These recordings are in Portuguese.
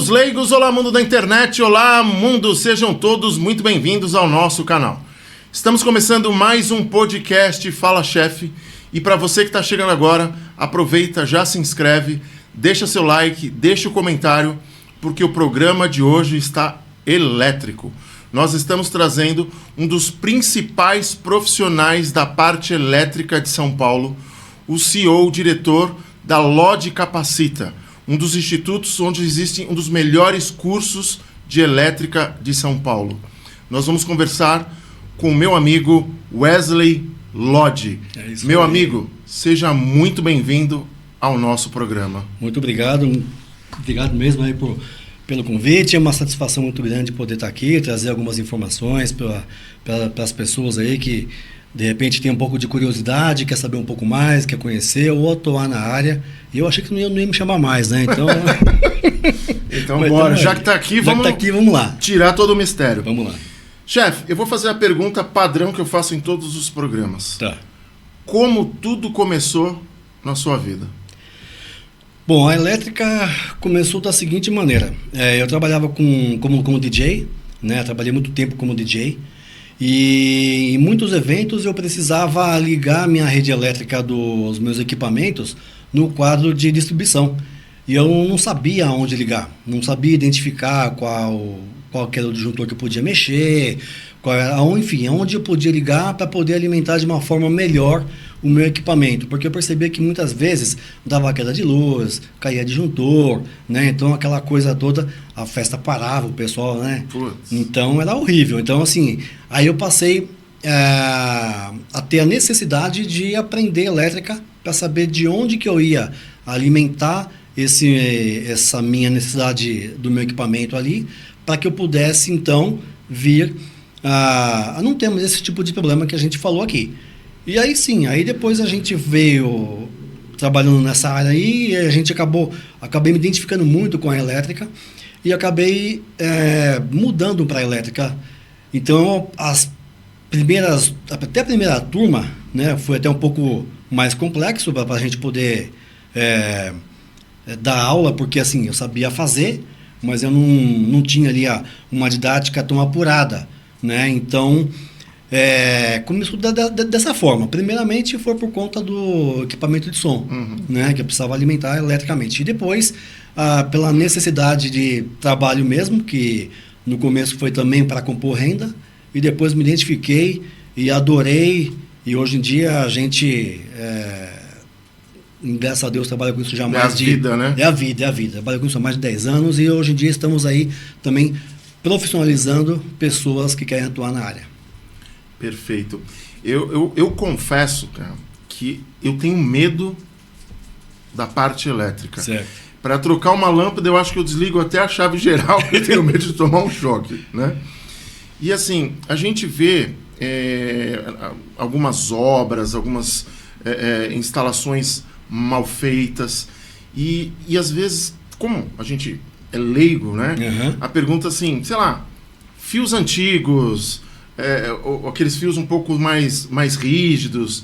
dos leigos, olá mundo da internet, olá mundo, sejam todos muito bem-vindos ao nosso canal. Estamos começando mais um podcast Fala Chefe e para você que está chegando agora, aproveita, já se inscreve, deixa seu like, deixa o comentário, porque o programa de hoje está elétrico. Nós estamos trazendo um dos principais profissionais da parte elétrica de São Paulo, o CEO, o diretor da LOD Capacita, um dos institutos onde existem um dos melhores cursos de elétrica de São Paulo. Nós vamos conversar com o meu amigo Wesley Lodi. Meu amigo, seja muito bem-vindo ao nosso programa. Muito obrigado. Obrigado mesmo aí pelo convite. É uma satisfação muito grande poder estar aqui, trazer algumas informações para as pessoas aí que de repente tem um pouco de curiosidade, quer saber um pouco mais, quer conhecer ou atuar na área. E eu achei que não ia me chamar mais, né? Então, então bora. Já que está aqui, vamos lá. Tirar todo o mistério. Vamos lá. Chefe, eu vou fazer a pergunta padrão que eu faço em todos os programas. Tá. Como tudo começou na sua vida? Bom, a elétrica começou da seguinte maneira. Eu trabalhava como DJ, né? Trabalhei muito tempo como DJ. E em muitos eventos eu precisava ligar minha rede elétrica dos meus equipamentos no quadro de distribuição. E eu não sabia onde ligar, não sabia identificar qual que era o disjuntor que eu podia mexer, enfim, onde eu podia ligar para poder alimentar de uma forma melhor o meu equipamento. Porque eu percebia que muitas vezes dava queda de luz, caía disjuntor, né? Então aquela coisa toda, a festa parava, o pessoal, né? Putz. Então era horrível. Então assim, aí eu passei a ter a necessidade de aprender elétrica para saber de onde que eu ia alimentar essa minha necessidade do meu equipamento ali, para que eu pudesse então vir a não termos esse tipo de problema que a gente falou aqui. E aí sim, aí depois a gente veio trabalhando nessa área aí, e a gente acabei me identificando muito com a elétrica e acabei mudando para a elétrica. Então até a primeira turma, né, foi até um pouco mais complexo para a gente poder dar aula, porque assim, eu sabia fazer, mas eu não tinha ali uma didática tão apurada, né? Então, começou dessa forma. Primeiramente foi por conta do equipamento de som, né? Que eu precisava alimentar eletricamente. E depois, pela necessidade de trabalho mesmo, que no começo foi também para compor renda, e depois me identifiquei e adorei, e hoje em dia a gente... graças a Deus trabalho com isso já há mais de... vida, né? É a vida. Trabalho com isso há mais de 10 anos e hoje em dia estamos aí também profissionalizando pessoas que querem atuar na área. Perfeito. Eu confesso, cara, que eu tenho medo da parte elétrica. Certo. Para trocar uma lâmpada, eu acho que eu desligo até a chave geral, porque eu tenho medo de tomar um choque, né? E assim, a gente vê algumas obras, algumas instalações mal feitas e às vezes, como a gente é leigo, né? Uhum. A pergunta assim, sei lá, fios antigos, ou aqueles fios um pouco mais rígidos,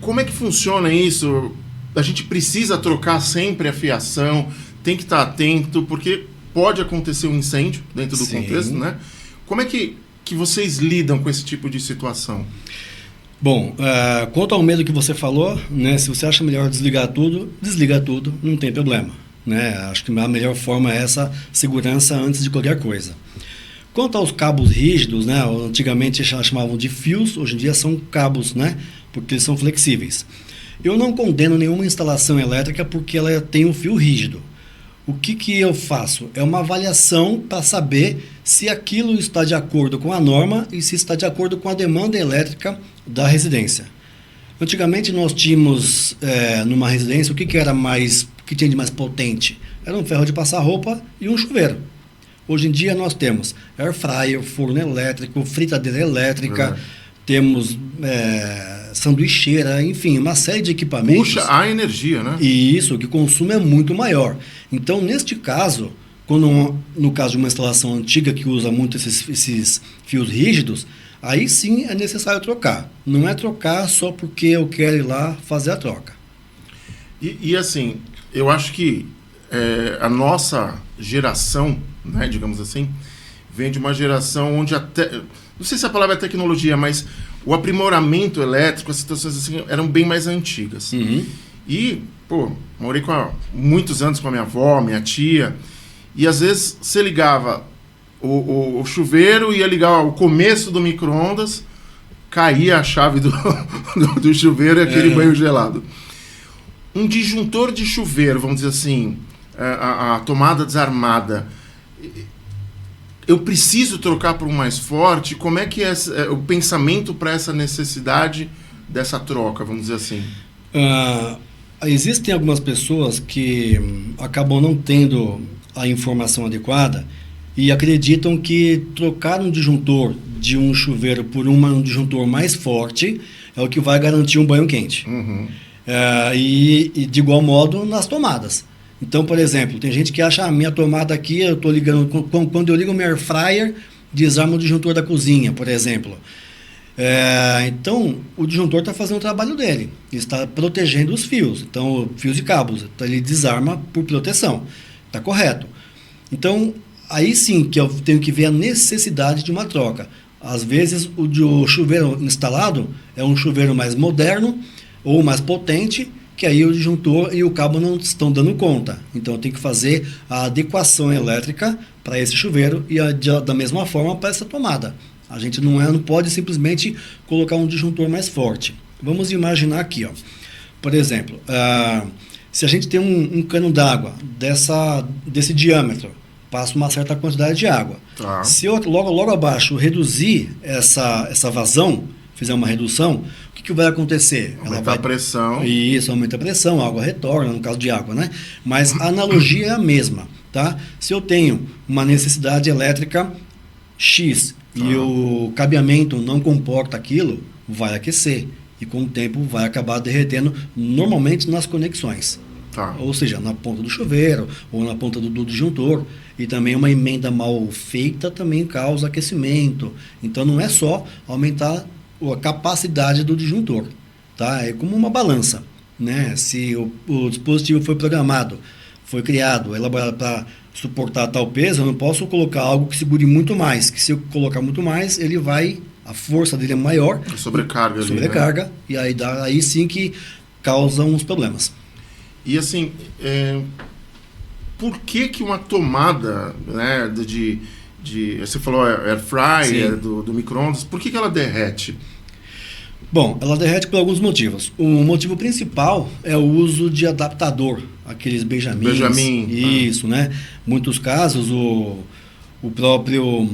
como é que funciona isso? A gente precisa trocar sempre a fiação, tem que estar atento, porque pode acontecer um incêndio dentro do contexto, né? Como é que vocês lidam com esse tipo de situação? Bom, quanto ao medo que você falou, né, se você acha melhor desliga tudo, não tem problema, né? Acho que a melhor forma é essa segurança antes de qualquer coisa. Quanto aos cabos rígidos, né, antigamente chamavam de fios, hoje em dia são cabos, né, porque eles são flexíveis. Eu não condeno nenhuma instalação elétrica porque ela tem um fio rígido. O que eu faço? É uma avaliação para saber se aquilo está de acordo com a norma e se está de acordo com a demanda elétrica da residência. Antigamente nós tínhamos numa residência o que tinha de mais potente? Era um ferro de passar roupa e um chuveiro. Hoje em dia nós temos air fryer, forno elétrico, fritadeira elétrica, temos sanduicheira, enfim, uma série de equipamentos. Puxa a energia, né? E isso, que o consumo é muito maior. Então, neste caso, no caso de uma instalação antiga que usa muito esses fios rígidos, aí sim é necessário trocar. Não é trocar só porque eu quero ir lá fazer a troca. E assim, eu acho que a nossa geração, né, digamos assim, vem de uma geração onde até... Não sei se a palavra é tecnologia, mas o aprimoramento elétrico, as situações assim, eram bem mais antigas. Uhum. E, morei muitos anos com a minha avó, minha tia, e às vezes você ligava o chuveiro, ia ligar o começo do micro-ondas, caía a chave do chuveiro e aquele banho gelado. Um disjuntor de chuveiro, vamos dizer assim, a tomada desarmada, eu preciso trocar por um mais forte? Como é que é o pensamento para essa necessidade dessa troca, vamos dizer assim? Existem algumas pessoas que acabam não tendo a informação adequada e acreditam que trocar um disjuntor de um chuveiro por um disjuntor mais forte é o que vai garantir um banho quente. Uhum. E de igual modo nas tomadas. Então, por exemplo, tem gente que acha, minha tomada aqui, eu estou ligando, quando eu ligo o meu air fryer, desarma o disjuntor da cozinha, por exemplo. Então, o disjuntor está fazendo o trabalho dele, ele está protegendo os fios, então, fios e cabos, então ele desarma por proteção, está correto. Então, aí sim que eu tenho que ver a necessidade de uma troca. Às vezes, o chuveiro instalado é um chuveiro mais moderno ou mais potente, que aí o disjuntor e o cabo não estão dando conta. Então, eu tenho que fazer a adequação elétrica para esse chuveiro e da mesma forma para essa tomada. A gente não pode simplesmente colocar um disjuntor mais forte. Vamos imaginar aqui, ó. Por exemplo, se a gente tem um cano d'água desse diâmetro, passa uma certa quantidade de água. Tá. Se eu logo abaixo reduzir essa vazão, fizer uma redução, o que vai acontecer? Aumenta a pressão. Isso, aumenta a pressão, a água retorna, no caso de água, né? Mas a analogia é a mesma, tá? Se eu tenho uma necessidade elétrica X e o cabeamento não comporta aquilo, vai aquecer. E com o tempo vai acabar derretendo, normalmente nas conexões. Tá. Ou seja, na ponta do chuveiro ou na ponta do disjuntor. E também uma emenda mal feita também causa aquecimento. Então não é só aumentar a capacidade do disjuntor, tá? É como uma balança, né? Se o dispositivo foi programado, foi criado, elaborado para suportar tal peso, eu não posso colocar algo que segure muito mais, que se eu colocar muito mais, a força dele é maior. Sobrecarga ali, sobrecarga, né? E aí sim que causam os problemas. E assim, por que uma tomada, né, você falou air fryer, do micro-ondas, por que ela derrete? Bom, ela derrete por alguns motivos. O motivo principal é o uso de adaptador, aqueles Benjamin. Isso, né? Muitos casos, o próprio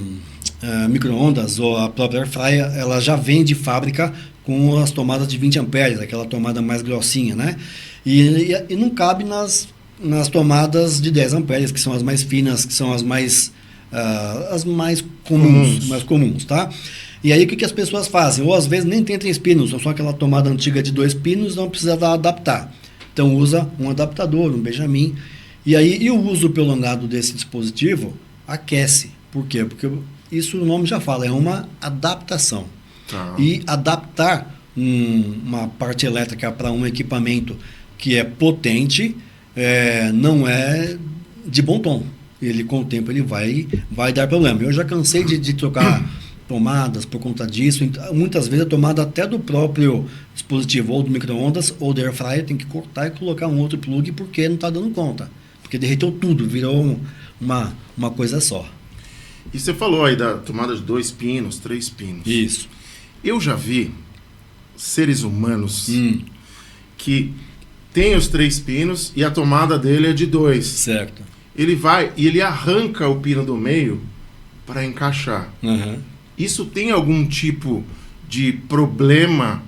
micro-ondas ou a própria air fryer, ela já vem de fábrica com as tomadas de 20 amperes, aquela tomada mais grossinha, né? E não cabe nas tomadas de 10 amperes, que são as mais finas, que são as mais comuns, tá? E aí o que as pessoas fazem? Ou às vezes nem tem 3 pinos, ou só aquela tomada antiga de 2 pinos, não precisa adaptar. Então usa um adaptador, um Benjamin. E aí o uso prolongado desse dispositivo aquece. Por quê? Porque isso o nome já fala, é uma adaptação. Tá. E adaptar uma parte elétrica para um equipamento que é potente não é de bom tom. Ele, com o tempo, ele vai dar problema. Eu já cansei de trocar tomadas por conta disso. Muitas vezes a tomada até do próprio dispositivo, ou do micro-ondas, ou do air fryer, tem que cortar e colocar um outro plug porque não está dando conta. Porque derreteu tudo, virou uma coisa só. E você falou aí da tomada de 2 pinos, 3 pinos. Isso. Eu já vi seres humanos que tem os 3 pinos e a tomada dele é de 2. Certo. Ele vai e ele arranca o pino do meio para encaixar. Uhum. Isso tem algum tipo de problema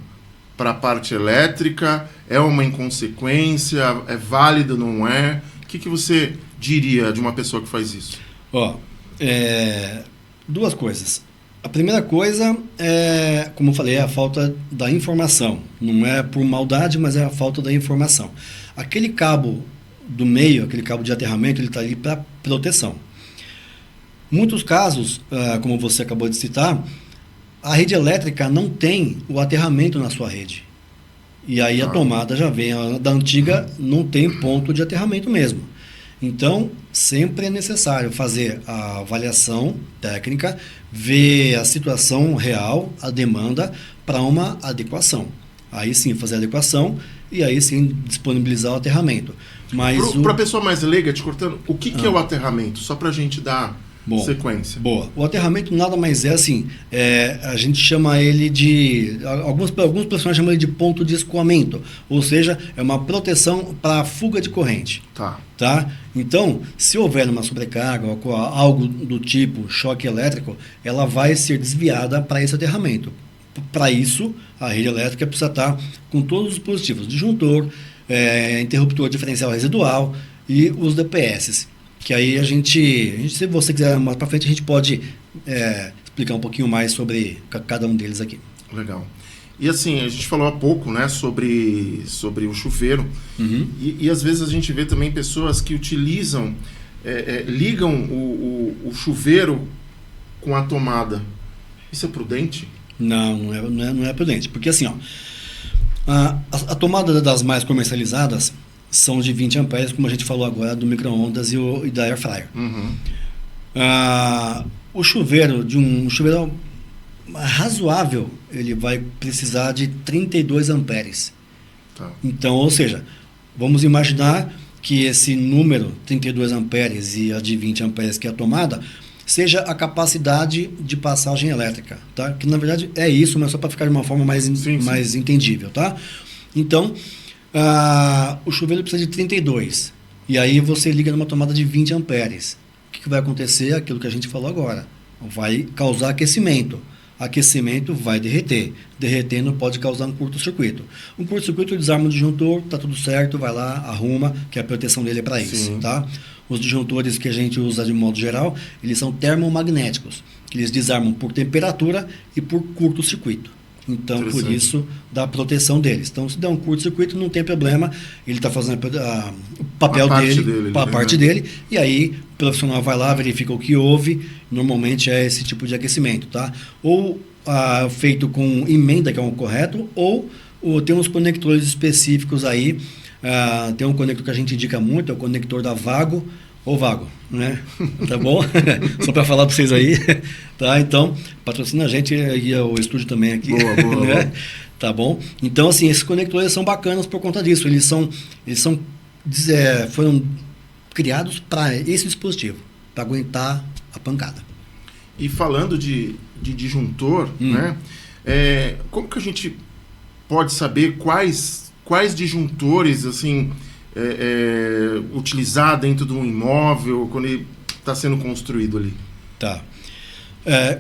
para a parte elétrica? É uma inconsequência? É válido, não é? O que você diria de uma pessoa que faz isso? Duas coisas. A primeira coisa é, como eu falei, é a falta da informação. Não é por maldade, mas é a falta da informação. Aquele cabo do meio, aquele cabo de aterramento, ele está ali para proteção. Muitos casos, como você acabou de citar, a rede elétrica não tem o aterramento na sua rede. E aí a tomada já vem, da antiga não tem ponto de aterramento mesmo. Então, sempre é necessário fazer a avaliação técnica, ver a situação real, a demanda, para uma adequação. Aí sim, fazer a adequação e aí sim disponibilizar o aterramento. Para a pessoa mais leiga, te cortando, o que é o aterramento? Só para a gente dar sequência. Boa. O aterramento nada mais é assim, a gente chama ele de, alguns profissionais chamam ele de ponto de escoamento, ou seja, é uma proteção para a fuga de corrente. Tá? Então, se houver uma sobrecarga ou algo do tipo choque elétrico, ela vai ser desviada para esse aterramento. Para isso, a rede elétrica precisa estar com todos os dispositivos, disjuntor, interruptor diferencial residual e os DPS. Que aí a gente, se você quiser mais para frente, a gente pode explicar um pouquinho mais sobre cada um deles aqui. Legal. E assim, a gente falou há pouco, né, sobre o chuveiro. E às vezes a gente vê também pessoas que utilizam, ligam o chuveiro com a tomada. Isso é prudente? Não é prudente. Porque assim, ó, a tomada das mais comercializadas são de 20 amperes, como a gente falou agora, do micro-ondas e da air fryer. O chuveiro, um chuveiro razoável, ele vai precisar de 32 amperes. Então, ou seja, vamos imaginar que esse número, 32 amperes e a de 20 amperes, que é a tomada, seja a capacidade de passagem elétrica, tá? Que na verdade é isso, mas só para ficar de uma forma mais entendível, tá? Então, o chuveiro precisa de 32. E aí você liga numa tomada de 20 amperes. O que vai acontecer? Aquilo que a gente falou agora. Vai causar aquecimento. Aquecimento vai derreter. Derretendo pode causar um curto-circuito. Um curto-circuito desarma o disjuntor, tá tudo certo, vai lá, arruma, que a proteção dele é para isso, tá? Os disjuntores que a gente usa de modo geral, eles são termomagnéticos. Eles desarmam por temperatura e por curto-circuito. Então, por isso, dá proteção deles. Então, se der um curto-circuito, não tem problema. Ele está fazendo o papel dele, a parte dele. E aí, o profissional vai lá, verifica o que houve. Normalmente é esse tipo de aquecimento, tá? Ou feito com emenda, que é o correto, ou tem uns conectores específicos aí. Tem um conector que a gente indica muito, é o conector da Vago, ou Vago, né? Tá bom? Só para falar para vocês aí, tá? Então, patrocina a gente e o estúdio também aqui. Boa, né? Boa. Tá bom? Então, assim, esses conectores são bacanas por conta disso. Eles foram criados para esse dispositivo, para aguentar a pancada. E falando de disjuntor, né? Como que a gente pode saber quais disjuntores, assim, utilizar dentro de um imóvel quando ele está sendo construído ali? Tá.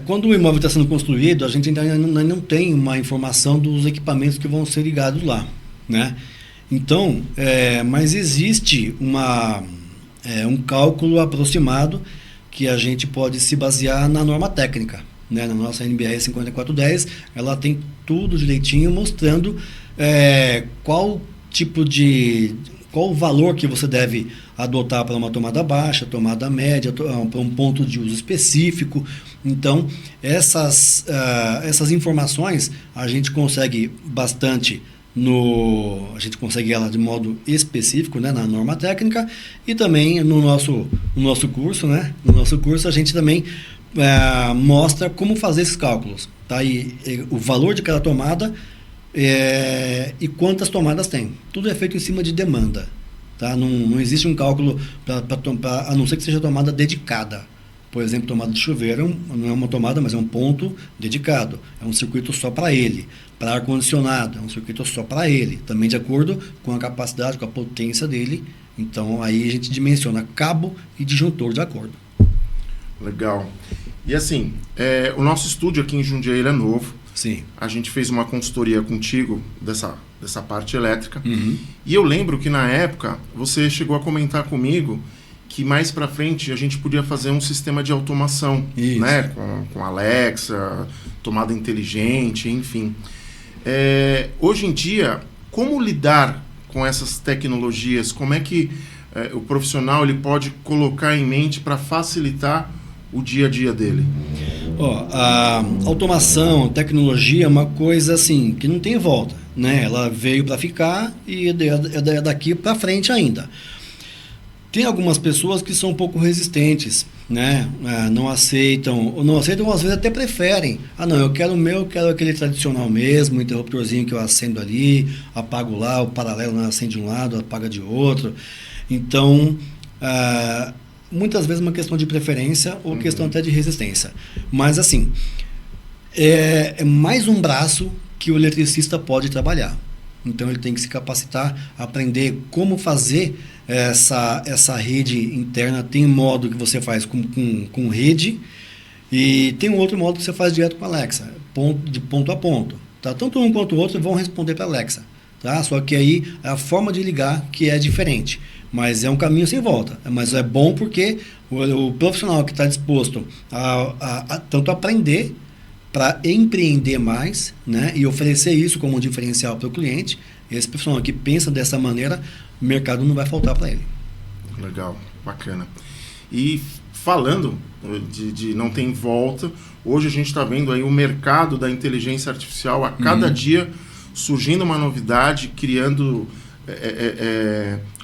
Quando o imóvel está sendo construído, a gente ainda não tem uma informação dos equipamentos que vão ser ligados lá, né? Então, mas existe um cálculo aproximado que a gente pode se basear na norma técnica, né? Na nossa NBR 5410, ela tem tudo direitinho mostrando qual o valor que você deve adotar para uma tomada baixa, tomada média, para um ponto de uso específico. Então, essas informações a gente consegue bastante a gente consegue ela de modo específico, né, na norma técnica, e também no nosso curso, né? No nosso curso a gente também mostra como fazer esses cálculos, tá? E o valor de cada tomada e quantas tomadas tem. Tudo é feito em cima de demanda, tá? Não existe um cálculo a não ser que seja tomada dedicada. Por exemplo, tomada de chuveiro não é uma tomada, mas é um ponto dedicado. É um circuito só para ele. Para ar-condicionado, é um circuito só para ele. Também de acordo com a capacidade, com a potência dele. Então, aí a gente dimensiona cabo e disjuntor de acordo. Legal. E assim, o nosso estúdio aqui em Jundiaí ele é novo. Sim. A gente fez uma consultoria contigo dessa parte elétrica. E eu lembro que na época você chegou a comentar comigo que mais para frente a gente podia fazer um sistema de automação, né? Com Alexa, tomada inteligente, enfim. Hoje em dia, como lidar com essas tecnologias? Como é que o profissional ele pode colocar em mente para facilitar o dia a dia dele? A automação, tecnologia é uma coisa assim que não tem volta, né? Ela veio para ficar e é daqui para frente ainda. Tem algumas pessoas que são um pouco resistentes, né? Não aceitam, ou às vezes até preferem. Não, eu quero aquele tradicional mesmo, o interruptorzinho que eu acendo ali, apago lá, o paralelo não acende de um lado, apaga de outro. Então, muitas vezes é uma questão de preferência ou questão até de resistência. Mas, assim, é mais um braço que o eletricista pode trabalhar. Então, ele tem que se capacitar, aprender como fazer essa rede interna. Tem um modo que você faz com rede e tem um outro modo que você faz direto com a Alexa, de ponto a ponto. Tá? Tanto um quanto o outro vão responder para a Alexa. Tá? Só que aí a forma de ligar que é diferente. Mas é um caminho sem volta. Mas é bom porque o profissional que está disposto a tanto aprender para empreender mais, né, e oferecer isso como um diferencial para o cliente, esse profissional que pensa dessa maneira, o mercado não vai faltar para ele. Legal, bacana. E falando de não tem volta, hoje a gente está vendo aí o mercado da inteligência artificial a cada dia surgindo uma novidade, criando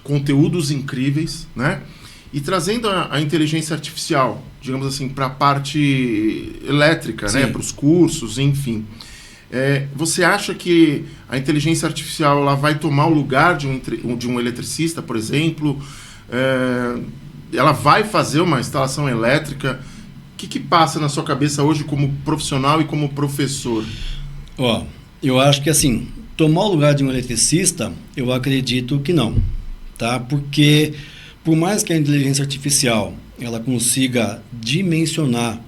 conteúdos incríveis, né? E trazendo a inteligência artificial, digamos assim, para a parte elétrica, né? Para os cursos, enfim. Você acha que a inteligência artificial ela vai tomar o lugar de um eletricista, por exemplo? Ela vai fazer uma instalação elétrica? O que passa na sua cabeça hoje como profissional e como professor? Eu acho que assim, tomar o lugar de um eletricista, eu acredito que não, tá? Porque por mais que a inteligência artificial ela consiga dimensionar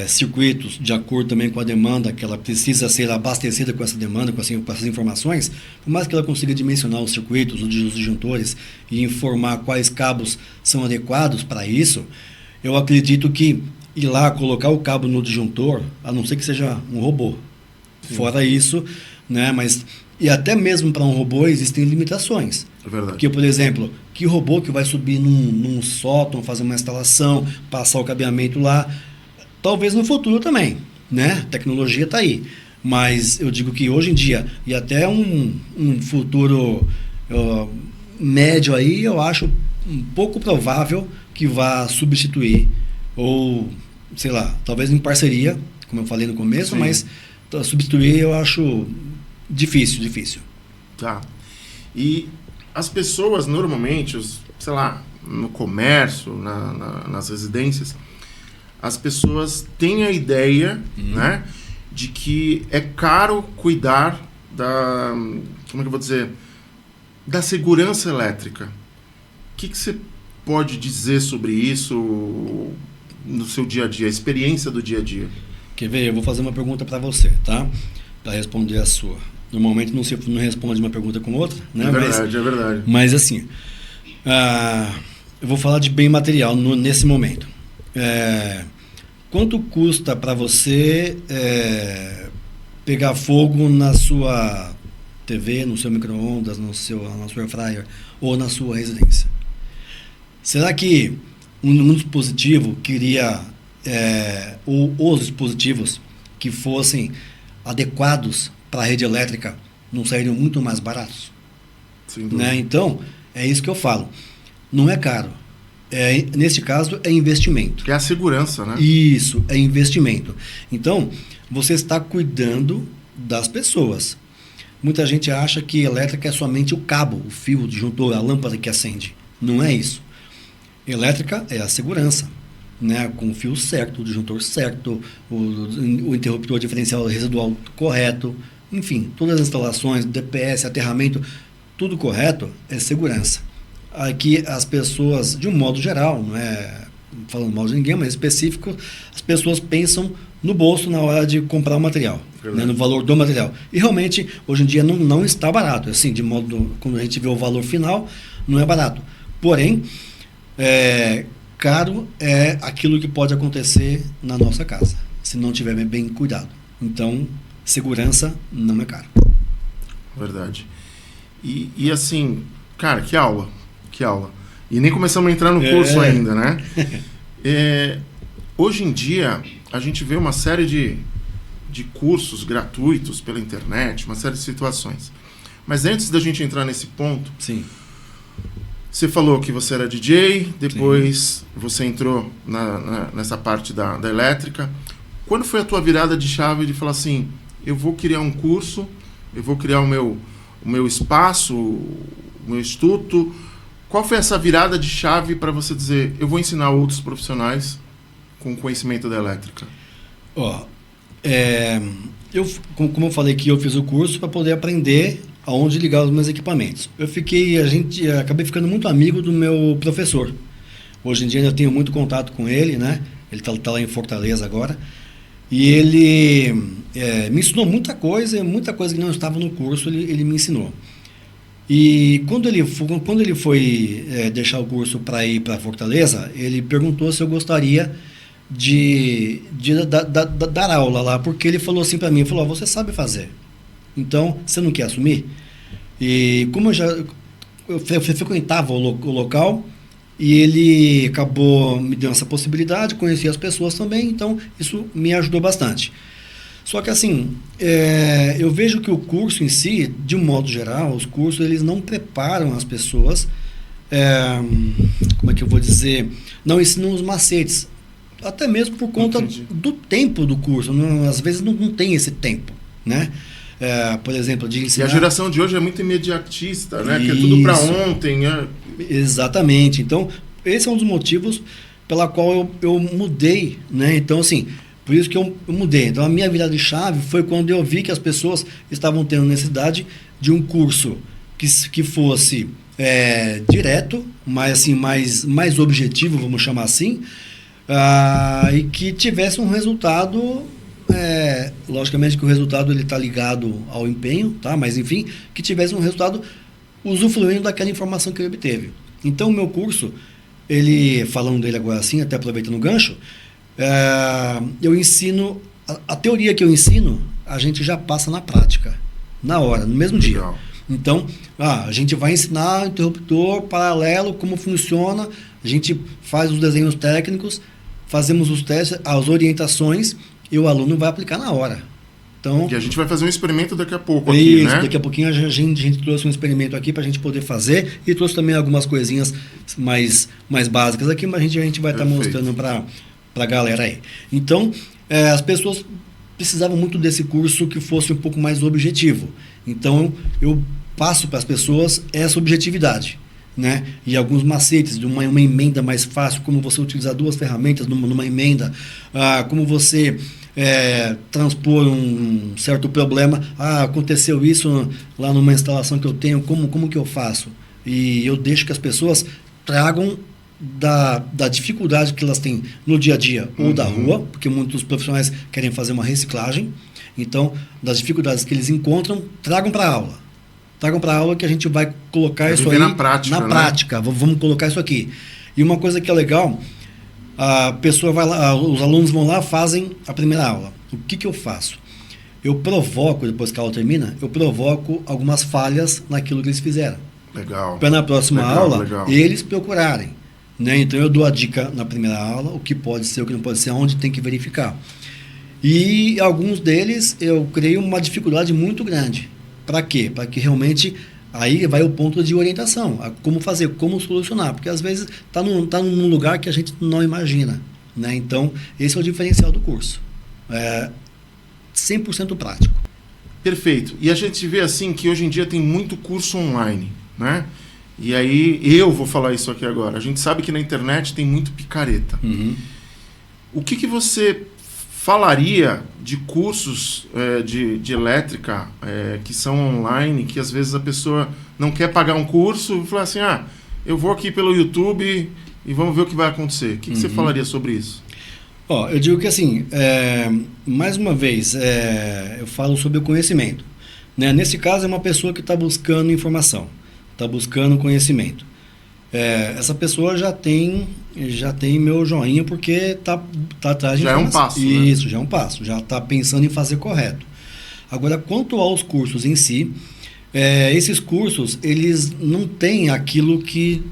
circuitos de acordo também com a demanda, que ela precisa ser abastecida com essa demanda, com essas informações, por mais que ela consiga dimensionar os circuitos, os disjuntores e informar quais cabos são adequados para isso, eu acredito que ir lá colocar o cabo no disjuntor, a não ser que seja um robô. Sim. Fora isso, né, e até mesmo para um robô existem limitações. É verdade. Porque, por exemplo, que robô que vai subir num sótão, fazer uma instalação, passar o cabeamento lá, talvez no futuro também, né? A tecnologia está aí. Mas eu digo que hoje em dia, e até um futuro médio aí, eu acho um pouco provável que vá substituir, ou, sei lá, talvez em parceria, como eu falei no começo, sim, mas substituir eu acho difícil. Tá. E as pessoas normalmente, sei lá, no comércio, nas residências, as pessoas têm a ideia, né, de que é caro cuidar como é que eu vou dizer, da segurança elétrica. O que você pode dizer sobre isso no seu dia a dia, a experiência do dia a dia? Quer ver? Eu vou fazer uma pergunta para você, tá? Para responder a sua. Normalmente não responde uma pergunta com outra, né? É verdade. Mas assim, eu vou falar de bem material nesse momento. Quanto custa para você pegar fogo na sua TV, no seu micro-ondas, na sua air fryer ou na sua residência? Será que um dispositivo queria, ou os dispositivos que fossem adequados para a rede elétrica não sairiam muito mais baratos? Sem dúvida. Né? Então, é isso que eu falo. Não é caro. Nesse caso, é investimento. Que é a segurança, né? Isso, é investimento. Então, você está cuidando das pessoas. Muita gente acha que elétrica é somente o cabo, o fio, o disjuntor, a lâmpada que acende. Não é isso. Elétrica é a segurança, né? Com o fio certo, o disjuntor certo, o interruptor diferencial residual correto, enfim, todas as instalações, DPS, aterramento, tudo correto é segurança. Aqui as pessoas, de um modo geral, não é falando mal de ninguém, mas específico, as pessoas pensam no bolso na hora de comprar o material, né, no valor do material. E realmente, hoje em dia, não está barato. Assim, de modo, quando a gente vê o valor final, não é barato. Porém, caro é aquilo que pode acontecer na nossa casa, se não tiver bem cuidado. Então, segurança não é caro. Verdade. E assim, cara, que aula. E nem começamos a entrar no curso ainda, né? Hoje em dia, a gente vê uma série de cursos gratuitos pela internet, uma série de situações. Mas antes da gente entrar nesse ponto, sim, Você falou que você era DJ, depois você entrou nessa parte da elétrica. Quando foi a tua virada de chave de falar assim, eu vou criar um curso, eu vou criar o meu espaço, o meu instituto? Qual foi essa virada de chave para você dizer, eu vou ensinar outros profissionais com conhecimento da elétrica? Como eu falei que eu fiz o curso para poder aprender aonde ligar os meus equipamentos. Acabei ficando muito amigo do meu professor. Hoje em dia eu tenho muito contato com ele, né? Ele está lá em Fortaleza agora. E ele me ensinou muita coisa que não estava no curso, ele me ensinou. E quando ele foi deixar o curso para ir para Fortaleza, ele perguntou se eu gostaria de dar aula lá, porque ele falou assim para mim, você sabe fazer, então você não quer assumir? E como eu frequentava o local, e ele acabou me dando essa possibilidade, conheci as pessoas também, então isso me ajudou bastante. Só que assim, eu vejo que o curso em si, de um modo geral, os cursos eles não preparam as pessoas, como é que eu vou dizer, não ensinam os macetes, até mesmo por conta do tempo do curso, às vezes não tem esse tempo, né? Por exemplo, de ensinar... E a geração de hoje é muito imediatista, né? Que é tudo para ontem. Exatamente. Então, esse é um dos motivos pela qual eu mudei, né? Então, assim, por isso que eu mudei. Então, a minha virada de chave foi quando eu vi que as pessoas estavam tendo necessidade de um curso que fosse direto, mas assim, mais objetivo, vamos chamar assim, e que tivesse um resultado... logicamente que o resultado ele está ligado ao empenho, tá? Mas enfim, que tivesse um resultado usufruindo daquela informação que ele obteve. Então o meu curso, falando dele agora assim, até aproveitando o gancho, eu ensino, a teoria que eu ensino, a gente já passa na prática, na hora, no mesmo dia. Então, a gente vai ensinar interruptor paralelo, como funciona, a gente faz os desenhos técnicos, fazemos os testes, as orientações, e o aluno vai aplicar na hora. Então, e a gente vai fazer um experimento daqui a pouco aqui, né? Daqui a pouquinho a gente trouxe um experimento aqui para a gente poder fazer e trouxe também algumas coisinhas mais básicas aqui, mas a gente vai estar mostrando para a galera aí. Então, as pessoas precisavam muito desse curso que fosse um pouco mais objetivo. Então, eu passo para as pessoas essa objetividade, né? E alguns macetes de uma emenda mais fácil, como você utilizar duas ferramentas numa emenda, como você transpor um certo problema. Aconteceu isso lá numa instalação que eu tenho, como que eu faço? E eu deixo que as pessoas tragam da dificuldade que elas têm no dia a dia ou da rua, porque muitos profissionais querem fazer uma reciclagem. Então, das dificuldades que eles encontram, tragam para a aula. Tragam para a aula que a gente vai colocar isso aí na prática. Na prática. Vamos colocar isso aqui. E uma coisa que é legal, a pessoa vai lá, os alunos vão lá, fazem a primeira aula. O que eu faço? Eu provoco, depois que a aula termina, eu provoco algumas falhas naquilo que eles fizeram. Legal. Para na próxima aula, eles procurarem. Né? Então eu dou a dica na primeira aula, o que pode ser, o que não pode ser, onde tem que verificar. E alguns deles eu criei uma dificuldade muito grande. Para quê? Para que realmente aí vai o ponto de orientação, como fazer, como solucionar, porque às vezes está num lugar que a gente não imagina, né? Então, esse é o diferencial do curso. 100% prático. Perfeito. E a gente vê assim que hoje em dia tem muito curso online, né? E aí, eu vou falar isso aqui agora. A gente sabe que na internet tem muito picareta. O que você falaria de cursos de elétrica que são online, que às vezes a pessoa não quer pagar um curso e fala assim, eu vou aqui pelo YouTube e vamos ver o que vai acontecer. O que você falaria sobre isso? Eu digo que assim, mais uma vez, eu falo sobre o conhecimento. Né? Nesse caso é uma pessoa que está buscando informação, está buscando conhecimento. Essa pessoa já tem meu joinha porque está atrás de informação. Já é um passo. Isso, né? Já é um passo. Já está pensando em fazer correto. Agora, quanto aos cursos em si, esses cursos, eles não têm aquilo que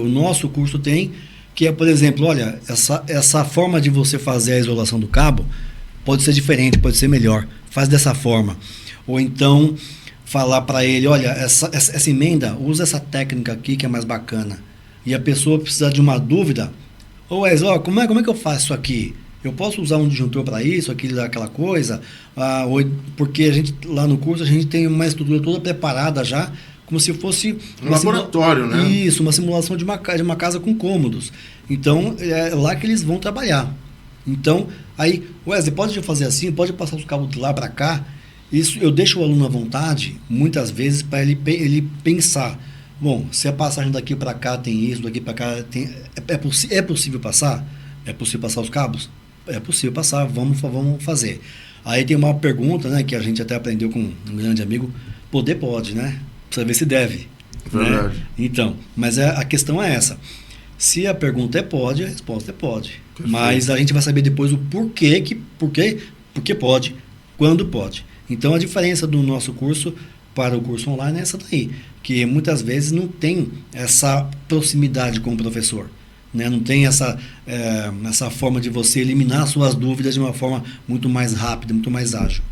o nosso curso tem, que é, por exemplo, olha, essa forma de você fazer a isolação do cabo pode ser diferente, pode ser melhor. Faz dessa forma. Ou então, falar para ele, olha, essa emenda, usa essa técnica aqui que é mais bacana. E a pessoa precisa de uma dúvida, ô Wesley, ó, como é que eu faço isso aqui? Eu posso usar um disjuntor para isso, aquilo, aquela coisa? Porque a gente, lá no curso, a gente tem uma estrutura toda preparada já, como se fosse um laboratório, né? Isso, uma simulação de uma casa com cômodos. Então, é lá que eles vão trabalhar. Então, aí, Wesley, pode fazer assim, pode passar os cabos de lá para cá. Isso eu deixo o aluno à vontade, muitas vezes, para ele pensar. Bom, se a passagem daqui para cá tem isso, daqui para cá tem... É possível passar? É possível passar os cabos? É possível passar, vamos fazer. Aí tem uma pergunta, né, que a gente até aprendeu com um grande amigo. Poder pode, né? Precisa ver se deve. Verdade. Né? Então, mas a questão é essa. Se a pergunta é pode, a resposta é pode. Perfeito. Mas a gente vai saber depois o porquê pode, quando pode. Então, a diferença do nosso curso para o curso online é essa daí, que muitas vezes não tem essa proximidade com o professor, né? Não tem essa forma de você eliminar suas dúvidas de uma forma muito mais rápida, muito mais ágil.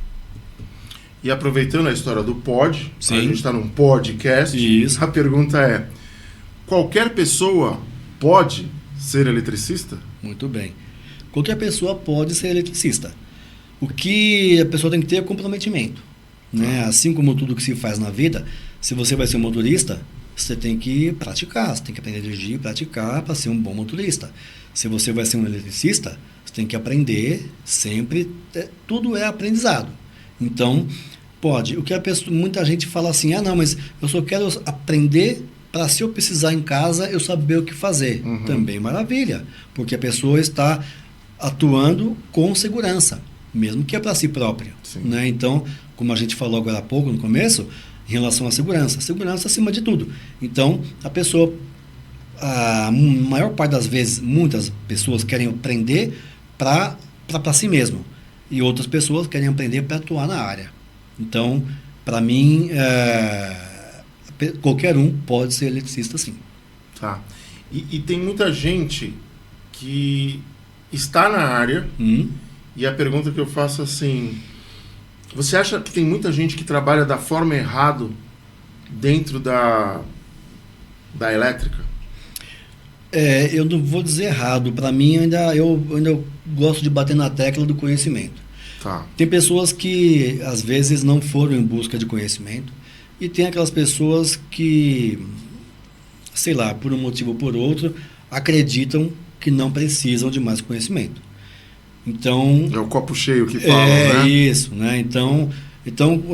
E aproveitando a história do pod, Sim. A gente está num podcast. Isso. A pergunta é: qualquer pessoa pode ser eletricista? Muito bem. Qualquer pessoa pode ser eletricista. O que a pessoa tem que ter é comprometimento, né? Assim como tudo que se faz na vida, se você vai ser um motorista, você tem que praticar, você tem que aprender a dirigir e praticar para ser um bom motorista. Se você vai ser um eletricista, você tem que aprender sempre, tudo é aprendizado. Então, pode. O que muita gente fala assim, não, mas eu só quero aprender para, se eu precisar em casa, eu saber o que fazer. Uhum. Também maravilha, porque a pessoa está atuando com segurança, mesmo que é para si própria. Né? Então, como a gente falou agora há pouco, no começo, em relação à segurança acima de tudo. Então, a pessoa, a maior parte das vezes, muitas pessoas querem aprender para si mesmo, e outras pessoas querem aprender para atuar na área. Então, para mim, qualquer um pode ser eletricista, sim. Tá. E tem muita gente que está na área, e a pergunta que eu faço assim: você acha que tem muita gente que trabalha da forma errada dentro da elétrica? Eu não vou dizer errado. Para mim, eu ainda gosto de bater na tecla do conhecimento. Tá. Tem pessoas que, às vezes, não foram em busca de conhecimento, e tem aquelas pessoas que, sei lá, por um motivo ou por outro, acreditam que não precisam de mais conhecimento. Então, é o copo cheio que fala, né? É isso, né? Então,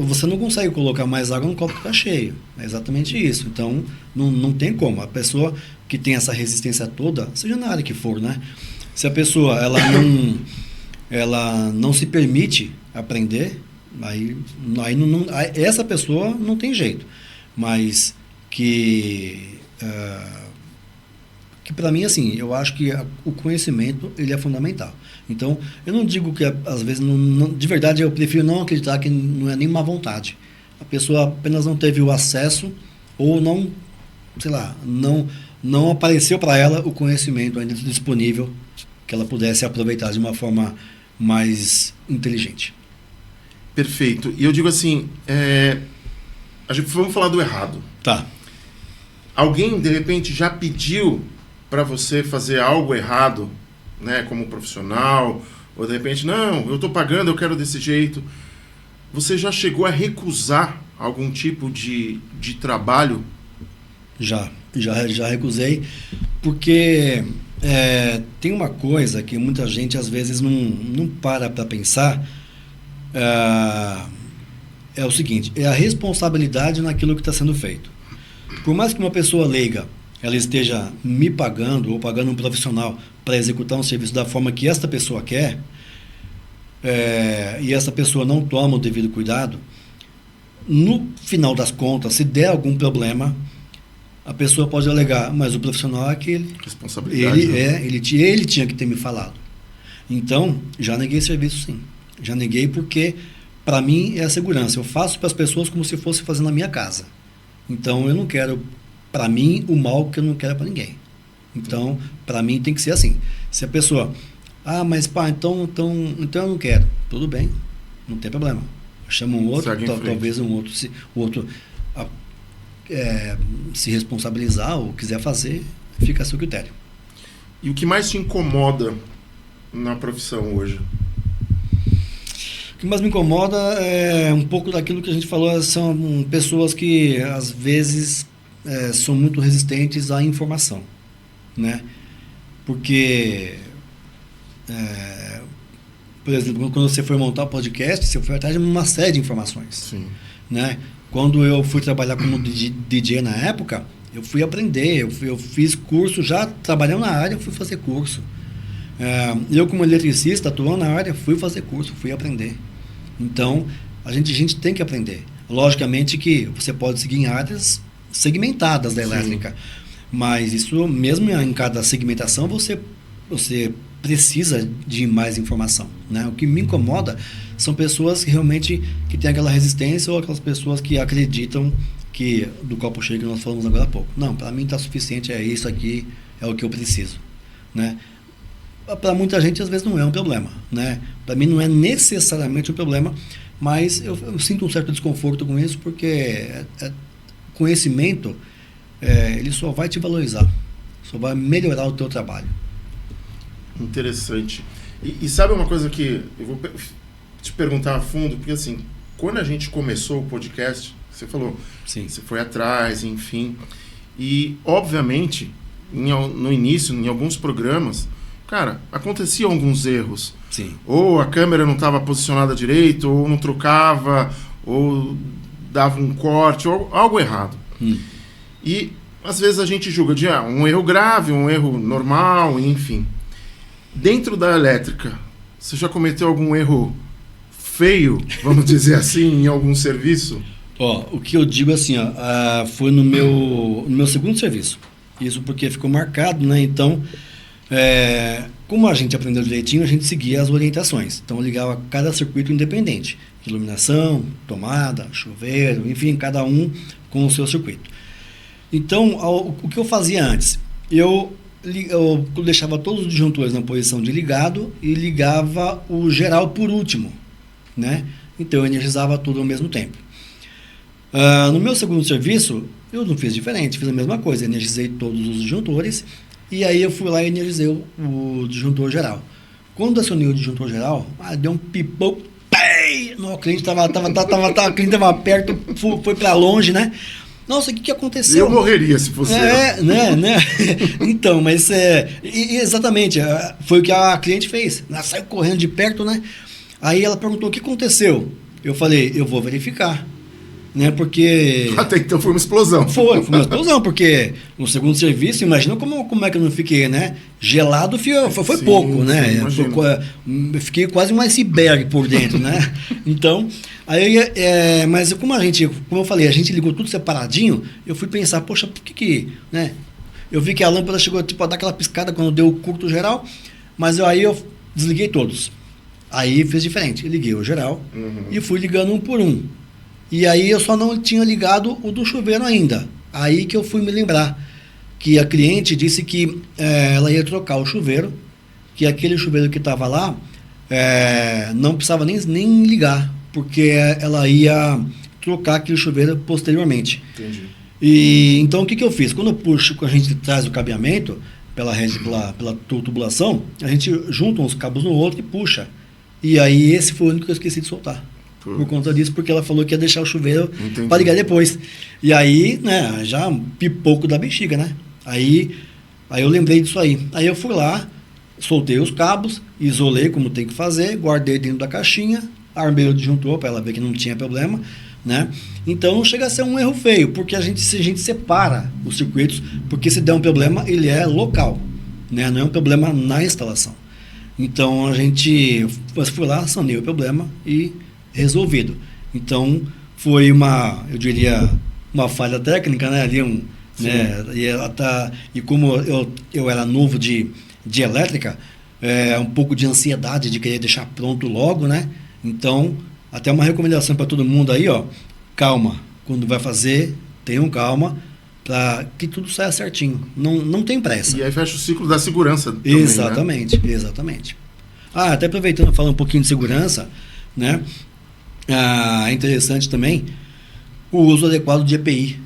você não consegue colocar mais água no copo que está cheio. É exatamente isso. Então, não tem como. A pessoa que tem essa resistência toda, seja na área que for, né? Se a pessoa ela não se permite aprender, aí essa pessoa não tem jeito. Mas que para mim, assim, eu acho que o conhecimento, ele é fundamental. Então, eu não digo que, às vezes, de verdade, eu prefiro não acreditar que não é nem má vontade. A pessoa apenas não teve o acesso, ou não, sei lá, não apareceu para ela o conhecimento ainda disponível, que ela pudesse aproveitar de uma forma mais inteligente. Perfeito. E eu digo assim, vamos falar do errado. Tá. Alguém, de repente, já pediu para você fazer algo errado, né, como profissional, ou de repente, não, eu estou pagando, eu quero desse jeito. Você já chegou a recusar algum tipo de trabalho? Já recusei, porque tem uma coisa que muita gente às vezes não para pensar, é o seguinte, é a responsabilidade naquilo que está sendo feito. Por mais que uma pessoa leiga, ela esteja me pagando ou pagando um profissional para executar um serviço da forma que esta pessoa quer, e essa pessoa não toma o devido cuidado, no final das contas, se der algum problema, a pessoa pode alegar, mas o profissional é aquele. Responsabilidade. Ele tinha que ter me falado. Então, já neguei serviço, sim. Já neguei porque, para mim, é a segurança. Eu faço para as pessoas como se fosse fazer na minha casa. Então, eu não quero, para mim, o mal que eu não quero para ninguém. Então, para mim, tem que ser assim. Se a pessoa, mas pá, então eu não quero. Tudo bem, não tem problema. chama um outro, Segue em frente. talvez o outro se responsabilizar ou quiser fazer, fica a seu critério. E o que mais te incomoda na profissão hoje? O que mais me incomoda é um pouco daquilo que a gente falou, são pessoas que às vezes são muito resistentes à informação, né? Porque, por exemplo, quando você foi montar o podcast, você foi atrás de uma série de informações. Sim. Né? Quando eu fui trabalhar como DJ na época, eu fui aprender, eu fiz curso, já trabalhando na área, eu fui fazer curso. Eu como eletricista, atuando na área, fui fazer curso, fui aprender. Então, a gente tem que aprender. Logicamente que você pode seguir em áreas segmentadas da elétrica, sim, mas isso mesmo em cada segmentação você precisa de mais informação, né? O que me incomoda são pessoas que realmente que têm aquela resistência ou aquelas pessoas que acreditam que do copo cheio que nós falamos agora há pouco. Não, para mim está suficiente, é isso aqui, é o que eu preciso, né? Para muita gente às vezes não é um problema, né? Para mim não é necessariamente um problema, mas eu sinto um certo desconforto com isso porque conhecimento ele só vai te valorizar, só vai melhorar o teu trabalho. Interessante. E sabe uma coisa que eu vou te perguntar a fundo, porque assim, quando a gente começou o podcast, você falou, sim, você foi atrás, enfim, e obviamente no início, em alguns programas, cara, aconteciam alguns erros. Sim. Ou a câmera não estava posicionada direito, ou não trocava, ou dava um corte, ou algo errado. E às vezes a gente julga de um erro grave, um erro normal, enfim. Dentro da elétrica, você já cometeu algum erro feio, vamos dizer assim, em algum serviço? O que eu digo assim, foi no meu segundo serviço. Isso porque ficou marcado, né? Então, como a gente aprendeu direitinho, a gente seguia as orientações. Então, eu ligava cada circuito independente. Iluminação, tomada, chuveiro, enfim, cada um com o seu circuito. Então, o que eu fazia antes? Eu deixava todos os disjuntores na posição de ligado e ligava o geral por último, né? Então, eu energizava tudo ao mesmo tempo. No meu segundo serviço, eu não fiz diferente, fiz a mesma coisa, energizei todos os disjuntores e aí eu fui lá e energizei o disjuntor geral. Quando acionei o disjuntor geral, deu um pipão, o cliente estava perto, foi para longe, né? Nossa, o que aconteceu? Eu morreria se fosse eu. Né? Então, mas exatamente, foi o que a cliente fez. Ela saiu correndo de perto, né? Aí ela perguntou, o que aconteceu? Eu falei, eu vou verificar. Né, porque... Até então foi uma explosão. Foi uma explosão, porque no segundo serviço, imagina como é que eu não fiquei, né? Gelado foi sim, pouco, né? Eu fiquei quase um iceberg por dentro, né? Então, aí, mas como eu falei, a gente ligou tudo separadinho, eu fui pensar, poxa, por que né? Eu vi que a lâmpada chegou a dar aquela piscada quando deu o curto geral, mas aí eu desliguei todos. Aí fiz diferente, eu liguei o geral e fui ligando um por um. E aí eu só não tinha ligado o do chuveiro ainda. Aí que eu fui me lembrar que a cliente disse que ela ia trocar o chuveiro, que aquele chuveiro que estava lá não precisava nem ligar, porque ela ia trocar aquele chuveiro posteriormente. Entendi. E então o que eu fiz? Quando a gente traz o cabeamento pela tubulação, a gente junta uns cabos no outro e puxa. E aí esse foi o único que eu esqueci de soltar. Por conta disso, porque ela falou que ia deixar o chuveiro para ligar depois. E aí, né, já um pipoco da bexiga, né? Aí eu lembrei disso aí. Aí eu fui lá, soltei os cabos, isolei como tem que fazer, guardei dentro da caixinha, armei o disjuntor para ela ver que não tinha problema, né? Então não chega a ser um erro feio, porque a gente separa os circuitos, porque se der um problema, ele é local, né? Não é um problema na instalação. Então eu fui lá, sanei o problema e resolvido. Então, foi eu diria, uma falha técnica, né? Ali né? E como eu era novo de elétrica, um pouco de ansiedade de querer deixar pronto logo, né? Então, até uma recomendação para todo mundo aí, calma. Quando vai fazer, tenham calma, para que tudo saia certinho. Não tem pressa. E aí fecha o ciclo da segurança também, exatamente, né? Exatamente. Até aproveitando, falar um pouquinho de segurança, né? É interessante também o uso adequado de EPI,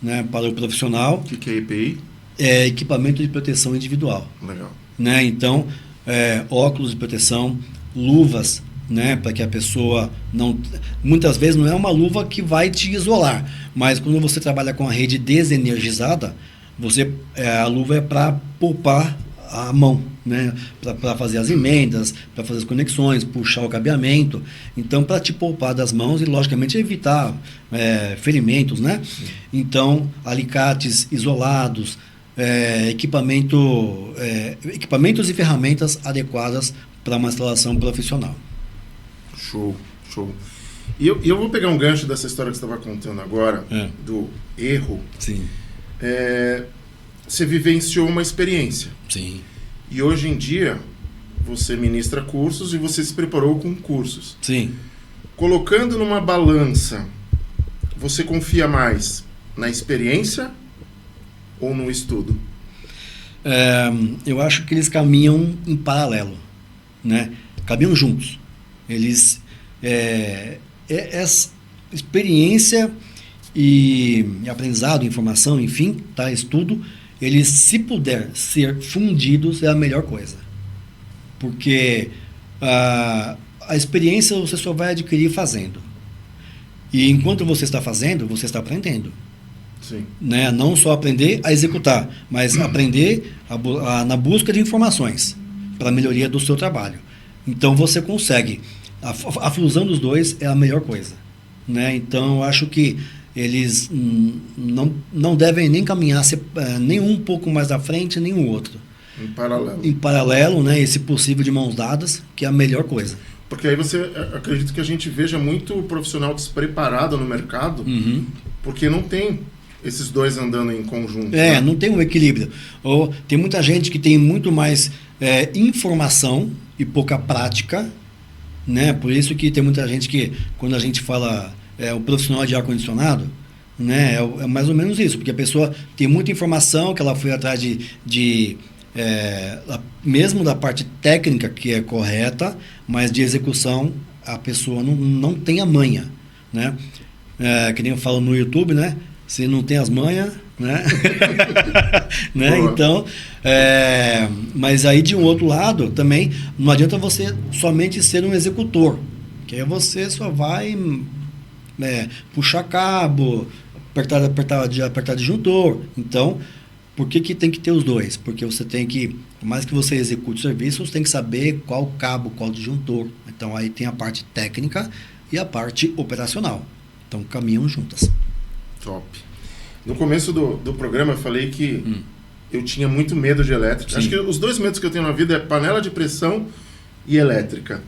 né, para o profissional. O que é EPI? É equipamento de proteção individual. Legal. Né? Então, óculos de proteção, luvas, né, para que a pessoa não... Muitas vezes não é uma luva que vai te isolar, mas quando você trabalha com a rede desenergizada, a luva é para poupar a mão, né, para fazer as emendas, para fazer as conexões, puxar o cabeamento. Então, para te poupar das mãos e, logicamente, evitar ferimentos, né? Então, alicates isolados, equipamentos e ferramentas adequadas para uma instalação profissional. Show. E eu vou pegar um gancho dessa história que você estava contando agora, do erro. Sim. Você vivenciou uma experiência. Sim. E hoje em dia, você ministra cursos e você se preparou com cursos. Sim. Colocando numa balança, você confia mais na experiência ou no estudo? Eu acho que eles caminham em paralelo, né? Caminham juntos. Eles essa experiência e aprendizado, informação, enfim, tá, estudo, eles, se puder ser fundidos, é a melhor coisa. Porque a experiência você só vai adquirir fazendo. E enquanto você está fazendo, você está aprendendo. Sim. Né? Não só aprender a executar, mas aprender na busca de informações para a melhoria do seu trabalho. Então você consegue. A fusão dos dois é a melhor coisa. Né? Então eu acho que eles não devem nem caminhar nem um pouco mais à frente, nem o outro. Em paralelo. Em paralelo, né? E se possível de mãos dadas, que é a melhor coisa. Porque aí você acredita que a gente veja muito profissional despreparado no mercado, porque não tem esses dois andando em conjunto. Né? Não tem um equilíbrio. Ou tem muita gente que tem muito mais informação e pouca prática, né? Por isso que tem muita gente que, quando a gente fala o profissional de ar-condicionado, né? É mais ou menos isso, porque a pessoa tem muita informação que ela foi atrás mesmo da parte técnica, que é correta, mas de execução a pessoa não tem a manha, né? Que nem eu falo no YouTube, né? Se não tem as manhas, né? Né? Então, mas aí de um outro lado também não adianta você somente ser um executor, que aí você só vai puxar cabo, apertar disjuntor. Então, por que tem que ter os dois? Porque você tem que, por mais que você execute o serviço, você tem que saber qual cabo, qual disjuntor. Então aí tem a parte técnica e a parte operacional. Então caminham juntas. Top. No começo do programa eu falei que eu tinha muito medo de elétrica. Sim. Acho que os dois medos que eu tenho na vida é panela de pressão e elétrica.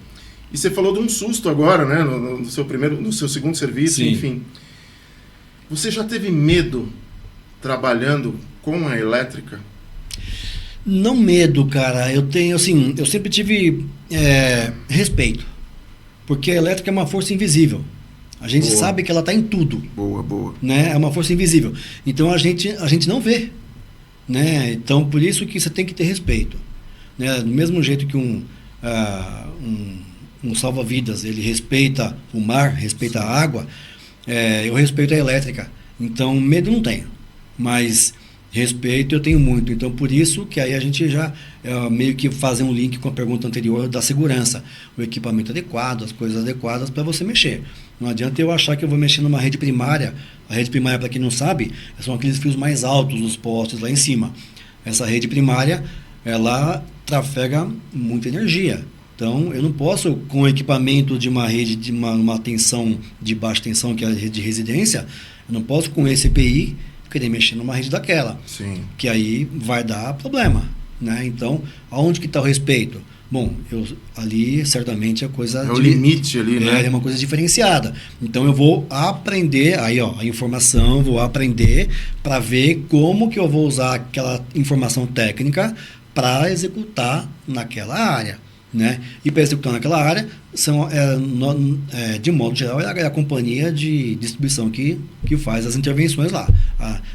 E você falou de um susto agora, né? No seu segundo serviço, Sim. Enfim. Você já teve medo trabalhando com a elétrica? Não medo, cara. Eu sempre tive respeito. Porque a elétrica é uma força invisível. A gente sabe que ela está em tudo. Boa. Né? É uma força invisível. Então a gente não vê. Né? Então por isso que você tem que ter respeito. Né? Do mesmo jeito que um salva-vidas, ele respeita o mar, respeita a água, eu respeito a elétrica. Então medo não tenho. Mas respeito eu tenho muito. Então por isso que aí a gente já meio que fazer um link com a pergunta anterior da segurança. O equipamento adequado, as coisas adequadas para você mexer. Não adianta eu achar que eu vou mexer numa rede primária. A rede primária, para quem não sabe, são aqueles fios mais altos dos postes lá em cima. Essa rede primária, ela trafega muita energia. Então, eu não posso, com o equipamento de uma rede de uma tensão de baixa tensão, que é a rede de residência, eu não posso, com esse EPI, querer mexer numa rede daquela. Sim. Que aí vai dar problema. Né? Então, aonde que está o respeito? Bom, ali certamente a coisa... É o limite ali, né? É uma coisa diferenciada. Então eu vou aprender, aí ó, a informação, vou aprender para ver como que eu vou usar aquela informação técnica para executar naquela área. Né? E para executar naquela área, de modo geral, é a companhia de distribuição que faz as intervenções lá.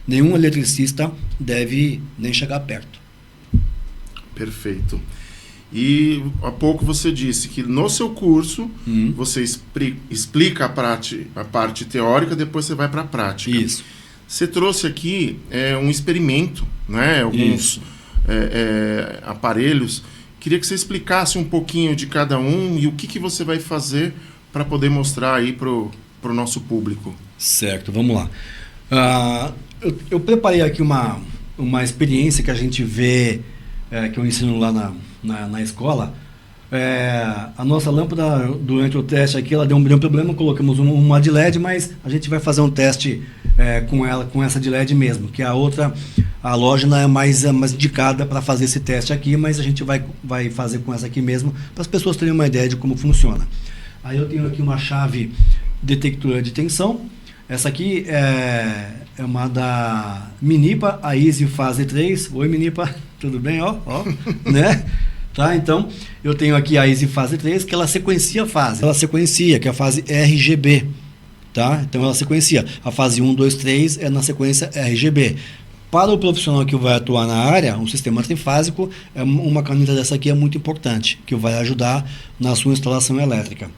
Nenhum eletricista deve nem chegar perto. Perfeito. E há pouco você disse que no seu curso você explica a parte teórica, depois você vai para a prática. Isso. Você trouxe aqui um experimento, né? Alguns aparelhos. Queria que você explicasse um pouquinho de cada um e o que você vai fazer para poder mostrar aí para o nosso público. Certo, vamos lá. Eu preparei aqui uma experiência que a gente vê, que eu ensino lá na escola. A nossa lâmpada, durante o teste aqui, ela deu um problema, colocamos uma de LED, mas a gente vai fazer um teste com essa de LED mesmo, que a outra, a halógena é mais indicada para fazer esse teste aqui, mas a gente vai fazer com essa aqui mesmo, para as pessoas terem uma ideia de como funciona. Aí eu tenho aqui uma chave detectora de tensão. Essa aqui é uma da Minipa, a Easy Fase 3. Oi, Minipa, tudo bem? Ó, né? Tá, então, eu tenho aqui a Easy Fase 3, que ela sequencia a fase. Ela sequencia, que é a fase RGB. Tá? Então, ela sequencia. A fase 1, 2, 3 é na sequência RGB. Para o profissional que vai atuar na área, um sistema trifásico, uma caneta dessa aqui é muito importante, que vai ajudar na sua instalação elétrica.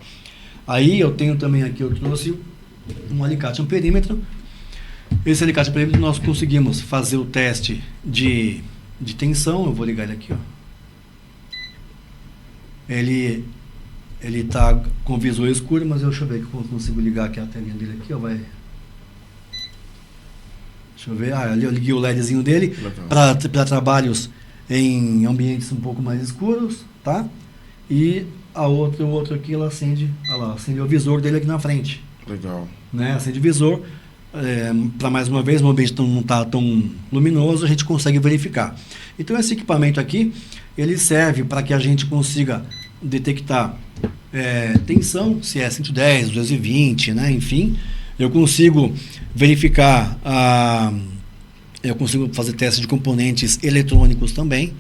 Aí, eu tenho também aqui, eu trouxe um alicate amperímetro. Esse alicate amperímetro nós conseguimos fazer o teste de tensão. Eu vou ligar ele aqui, ó. Ele está com o visor escuro, mas deixa eu ver que eu consigo ligar aqui a telinha dele aqui, ó, vai. Deixa eu ver, ali eu liguei o LEDzinho dele para trabalhos em ambientes um pouco mais escuros, tá? E o outro aqui, ela acende o visor dele aqui na frente. Legal. Né? Acende o visor, para mais uma vez, o ambiente não está tão luminoso, a gente consegue verificar. Então esse equipamento aqui, ele serve para que a gente consiga detectar tensão, se é 110, 220, né? Enfim, eu consigo verificar, eu consigo fazer testes de componentes eletrônicos também.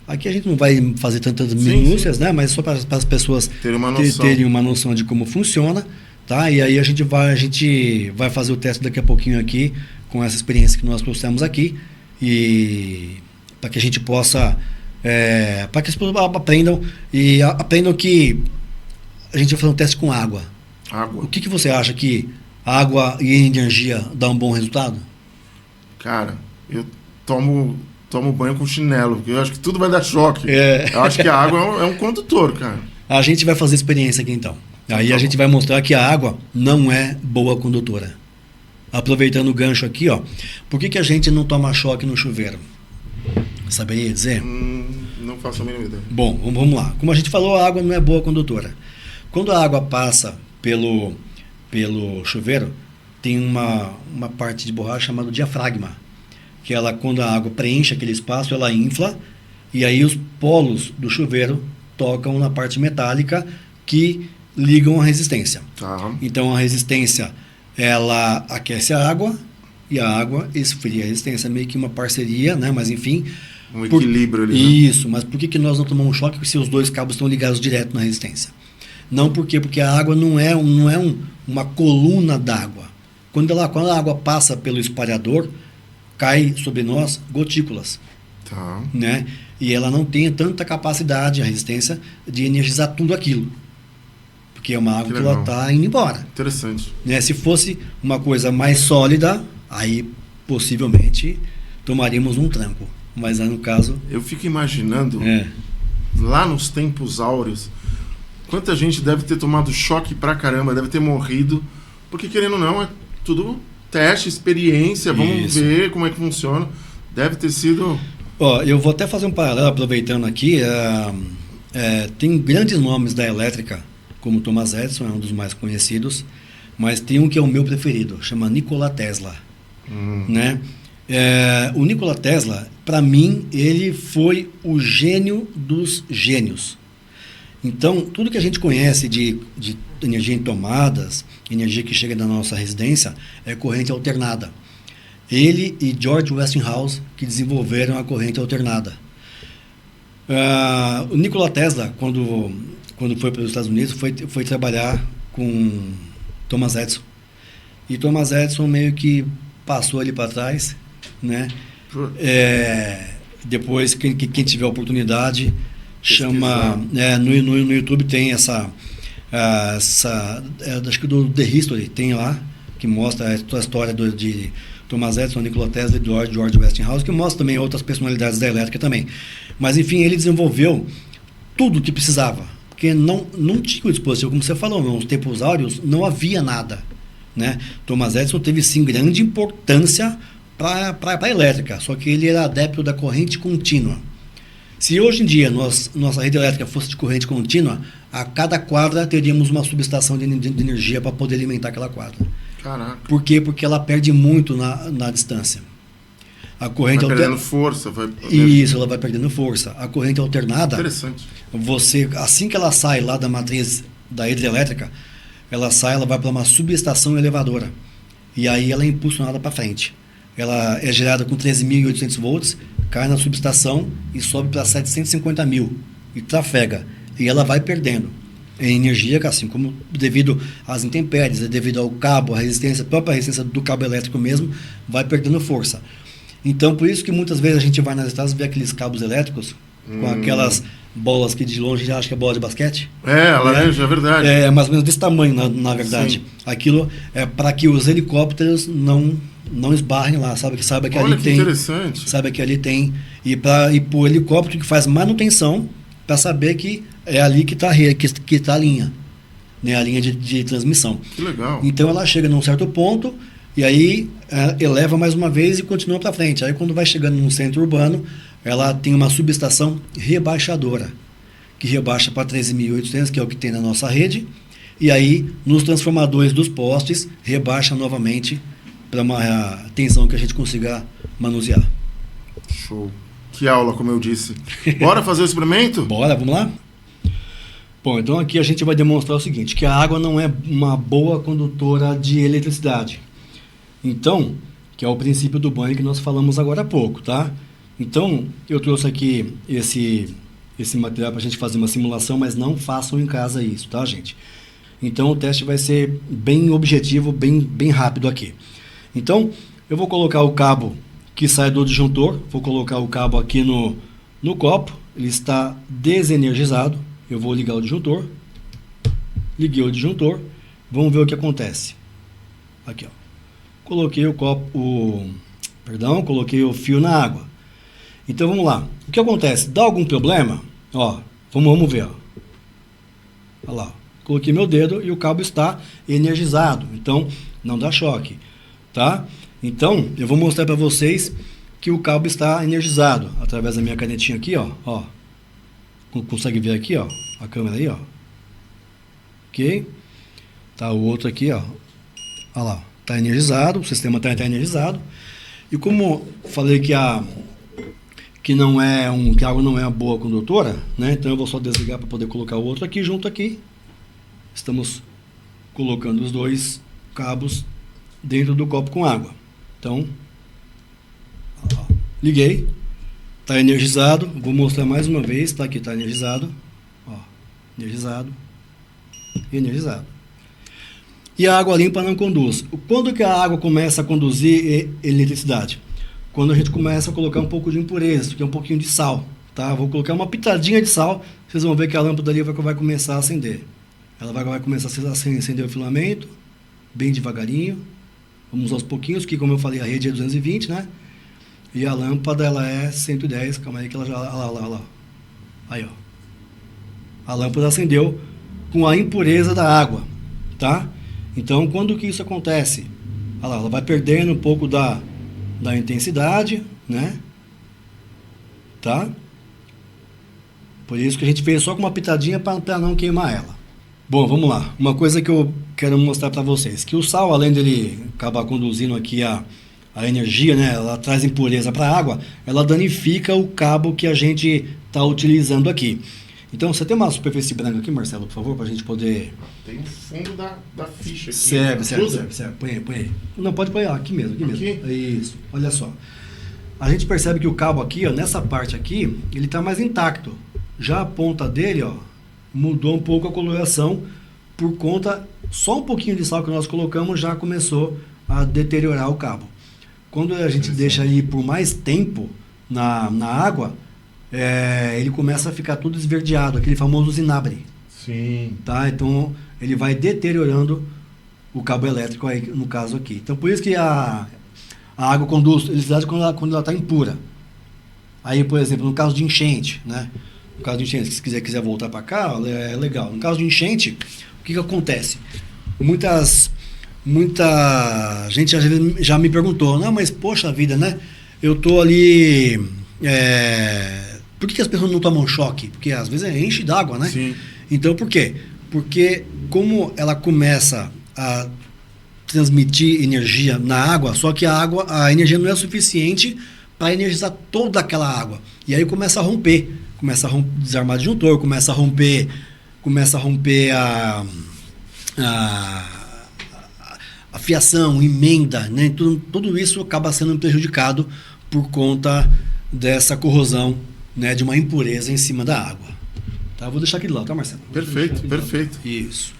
Aqui a gente não vai fazer tantas minúcias, né? Mas só para as pessoas terem uma noção de como funciona. Tá? E aí a gente vai fazer o teste daqui a pouquinho aqui, com essa experiência que nós trouxemos aqui, e para que a gente possa, para que as pessoas aprendam que a gente vai fazer um teste com água. O que você acha que água e energia dá um bom resultado? Cara, eu tomo banho com chinelo, porque eu acho que tudo vai dar choque. Eu acho que a água é um condutor, cara. A gente vai fazer experiência aqui então. Aí a gente vai mostrar que a água não é boa condutora. Aproveitando o gancho aqui, ó. Por que a gente não toma choque no chuveiro? Saberia dizer? Não faço a mínima ideia. Bom, vamos lá. Como a gente falou, a água não é boa condutora. Quando a água passa pelo chuveiro, tem uma parte de borracha chamada diafragma, que ela, quando a água preenche aquele espaço, ela infla, e aí os polos do chuveiro tocam na parte metálica que ligam a resistência. Tá. Então a resistência, ela aquece a água e a água esfria a resistência. É meio que uma parceria, né? Mas enfim. Um equilíbrio ali. Isso, mas por que nós não tomamos choque se os dois cabos estão ligados direto na resistência? Não porque a água não é uma coluna d'água. Quando a água passa pelo espalhador, cai sobre nós gotículas. Tá. Né? E ela não tem tanta capacidade, a resistência, de energizar tudo aquilo. Porque é uma água que ela está indo embora. Interessante. Né? Se fosse uma coisa mais sólida, aí possivelmente tomaríamos um tranco. Mas no caso... Eu fico imaginando, lá nos tempos áureos, quanta gente deve ter tomado choque pra caramba, deve ter morrido, porque querendo ou não, é tudo teste, experiência, vamos ver como é que funciona. Deve ter sido... Eu vou até fazer um paralelo, aproveitando aqui. Tem grandes nomes da elétrica, como Thomas Edison, é um dos mais conhecidos, mas tem um que é o meu preferido, chama Nikola Tesla. Né? O Nikola Tesla, para mim, ele foi o gênio dos gênios. Então, tudo que a gente conhece de energia em tomadas, energia que chega da nossa residência, é corrente alternada. Ele e George Westinghouse que desenvolveram a corrente alternada. O Nikola Tesla, quando foi para os Estados Unidos, foi trabalhar com Thomas Edison. E Thomas Edison meio que passou ali para trás, né? Depois, quem tiver a oportunidade, Chama, no YouTube tem essa acho que do The History tem lá, que mostra a história de Thomas Edison, Nikola Tesla e George Westinghouse, que mostra também outras personalidades da elétrica também. Mas enfim, ele desenvolveu tudo o que precisava, porque não tinha o dispositivo, como você falou, nos tempos áureos não havia nada, né? Thomas Edison teve sim grande importância para a elétrica, só que ele era adepto da corrente contínua. Se hoje em dia nossa rede elétrica fosse de corrente contínua, a cada quadra teríamos uma subestação de energia para poder alimentar aquela quadra. Caraca. Por quê? Porque ela perde muito na distância. A corrente vai perdendo força. Isso, ela vai perdendo força. A corrente alternada, interessante. Assim que ela sai lá da matriz da hidrelétrica, ela vai para uma subestação elevadora. E aí ela é impulsionada para frente. Ela é gerada com 13.800 volts, cai na subestação e sobe para 750.000 e trafega. E ela vai perdendo energia, assim como devido às intempéries, devido ao cabo, a própria resistência do cabo elétrico mesmo, vai perdendo força. Então, por isso que muitas vezes a gente vai nas estradas e vê aqueles cabos elétricos com aquelas bolas que de longe a gente acha que é bola de basquete. Laranja, é verdade. É mais ou menos desse tamanho, na verdade. Sim. Aquilo é para que os helicópteros não esbarrem lá, sabe que Olha, ali tem. Interessante. Sabe que ali tem. E para o helicóptero que faz manutenção, para saber que é ali que está a linha, né, a linha de transmissão. Que legal. Então ela chega num certo ponto e aí eleva mais uma vez e continua para frente. Aí quando vai chegando num centro urbano, ela tem uma subestação rebaixadora, que rebaixa para 13.800, que é o que tem na nossa rede, e aí nos transformadores dos postes rebaixa novamente para uma tensão que a gente consiga manusear. Show. Que aula, como eu disse. Bora fazer o experimento? Bora, vamos lá? Bom, então aqui a gente vai demonstrar o seguinte, que a água não é uma boa condutora de eletricidade. Então, que é o princípio do banho que nós falamos agora há pouco, tá? Então, eu trouxe aqui esse material para a gente fazer uma simulação, mas não façam em casa isso, tá, gente? Então, o teste vai ser bem objetivo, bem rápido aqui. Então, eu vou colocar o cabo que sai do disjuntor, vou colocar o cabo aqui no copo, ele está desenergizado, eu vou ligar o disjuntor, liguei o disjuntor, vamos ver o que acontece. Aqui, ó, coloquei coloquei o fio na água. Então vamos lá, o que acontece? Dá algum problema? Ó, vamos ver, ó. Olha lá, coloquei meu dedo e o cabo está energizado, então não dá choque, tá? Então, eu vou mostrar para vocês que o cabo está energizado através da minha canetinha aqui, ó. Consegue ver aqui, ó, a câmera aí, ó. Ok? Tá o outro aqui, ó. Olha lá, tá energizado, o sistema tá energizado. E como falei que a água não é uma boa condutora, né? Então eu vou só desligar para poder colocar o outro aqui junto aqui. Estamos colocando os dois cabos dentro do copo com água. Então, liguei, está energizado, vou mostrar mais uma vez, tá aqui, está energizado, ó, energizado, energizado. E a água limpa não conduz. Quando que a água começa a conduzir eletricidade? Quando a gente começa a colocar um pouco de impureza, que é um pouquinho de sal, tá? Vou colocar uma pitadinha de sal, vocês vão ver que a lâmpada ali vai começar a acender. Ela vai começar a acender o filamento, bem devagarinho. Vamos aos pouquinhos, que como eu falei, a rede é 220, né? E a lâmpada, ela é 110, calma aí que ela já... Olha lá. Aí, ó. A lâmpada acendeu com a impureza da água, tá? Então, quando que isso acontece? Olha lá, ela vai perdendo um pouco da intensidade, né? Tá? Por isso que a gente fez só com uma pitadinha para não queimar ela. Bom, vamos lá. Uma coisa que eu quero mostrar para vocês, que o sal, além dele acabar conduzindo aqui a energia, né, ela traz impureza para a água, ela danifica o cabo que a gente está utilizando aqui. Então, você tem uma superfície branca aqui, Marcelo, por favor, para a gente poder... Tem o fundo da ficha aqui. Serve. Põe aí. Não, pode pôr aqui mesmo. Isso, olha só. A gente percebe que o cabo aqui, ó, nessa parte aqui, ele está mais intacto. Já a ponta dele, ó, mudou um pouco a coloração por conta, só um pouquinho de sal que nós colocamos já começou a deteriorar o cabo. Quando a gente deixa ele por mais tempo na água, ele começa a ficar tudo esverdeado, aquele famoso zinabre. Sim. Tá? Então, ele vai deteriorando o cabo elétrico, aí, no caso aqui. Então, por isso que a água conduz eletricidade quando ela está impura. Aí, por exemplo, no caso de enchente, né? No caso de enchente, se quiser voltar para cá, é legal. No caso de enchente, o que acontece? Muita gente já me perguntou, não, mas poxa vida, né? Eu tô ali... por que as pessoas não tomam choque? Porque às vezes enche d'água, né? Sim. Então, por quê? Porque como ela começa a transmitir energia na água, só que a energia não é suficiente para energizar toda aquela água. E aí começa a romper. Começa a desarmar disjuntor, começa a romper a fiação, emenda, né? Tudo isso acaba sendo prejudicado por conta dessa corrosão, né, de uma impureza em cima da água. Tá? Vou deixar aqui de lado, tá, Marcelo? Perfeito. Isso.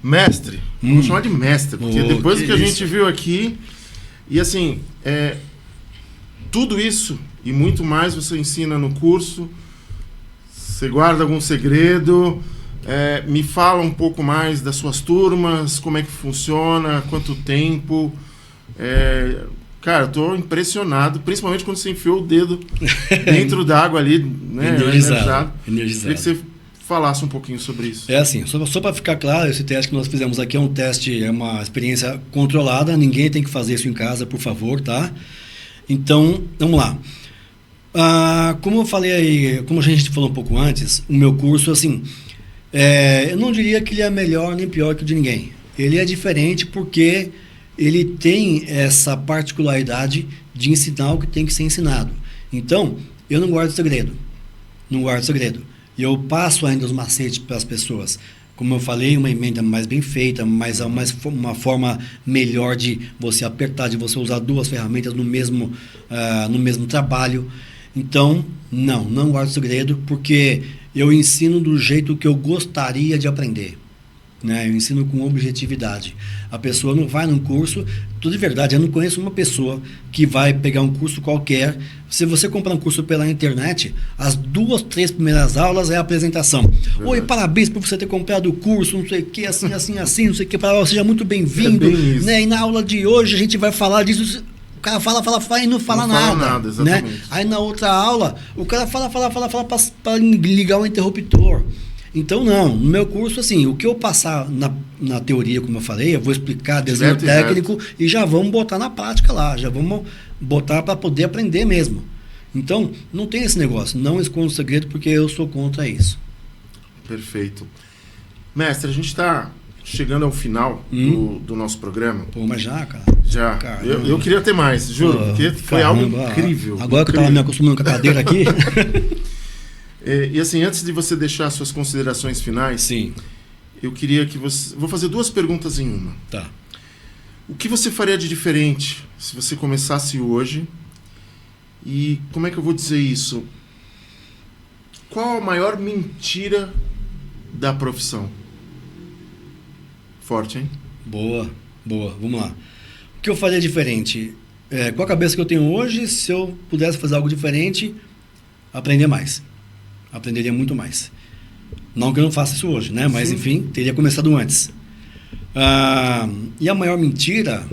Mestre, vou chamar de mestre, porque depois que a gente viu aqui, e assim, tudo isso e muito mais você ensina no curso, você guarda algum segredo, me fala um pouco mais das suas turmas, como é que funciona, quanto tempo, cara, eu tô impressionado, principalmente quando você enfiou o dedo dentro d'água ali, né? Energizado. Queria que você falasse um pouquinho sobre isso. É assim, só para ficar claro, esse teste que nós fizemos aqui é um teste, é uma experiência controlada, ninguém tem que fazer isso em casa, por favor, tá? Então, vamos lá. Como eu falei aí, como a gente falou um pouco antes, o meu curso, assim, eu não diria que ele é melhor nem pior que o de ninguém. Ele é diferente porque ele tem essa particularidade de ensinar o que tem que ser ensinado. Então, eu não guardo segredo. E eu passo ainda os macetes para as pessoas. Como eu falei, uma emenda mais bem feita, mas uma forma melhor de você apertar, de você usar duas ferramentas no mesmo trabalho. Então, não guardo segredo, porque eu ensino do jeito que eu gostaria de aprender. Né? Eu ensino com objetividade. A pessoa não vai num curso, tudo de verdade, eu não conheço uma pessoa que vai pegar um curso qualquer. Se você comprar um curso pela internet, as 2, 3 primeiras aulas é a apresentação. Verdade. Oi, parabéns por você ter comprado o curso, não sei o que, assim, não sei o que, seja muito bem-vindo. Né? E na aula de hoje a gente vai falar disso. O cara fala e não fala nada. Né? Aí na outra aula, o cara fala para ligar o interruptor. Então, não. No meu curso, assim, o que eu passar na teoria, como eu falei, eu vou explicar desenho técnico e já vamos botar na prática lá. Já vamos botar para poder aprender mesmo. Então, não tem esse negócio. Não escondo segredo porque eu sou contra isso. Perfeito. Mestre, a gente está chegando ao final do nosso programa. Pô, mas já, cara. Já. Eu queria ter mais, juro, porque foi algo incrível. Agora que eu estava me acostumando com a cadeira aqui... E assim, antes de você deixar suas considerações finais, sim, eu queria que você... Vou fazer 2 perguntas em uma. Tá. O que você faria de diferente se você começasse hoje? E como é que eu vou dizer isso? Qual a maior mentira da profissão? Forte, hein? Boa. Vamos lá. O que eu faria diferente? Com a cabeça que eu tenho hoje, se eu pudesse fazer algo diferente, aprenderia muito mais. Não que eu não faça isso hoje, né? Mas, enfim, teria começado antes. E a maior mentira...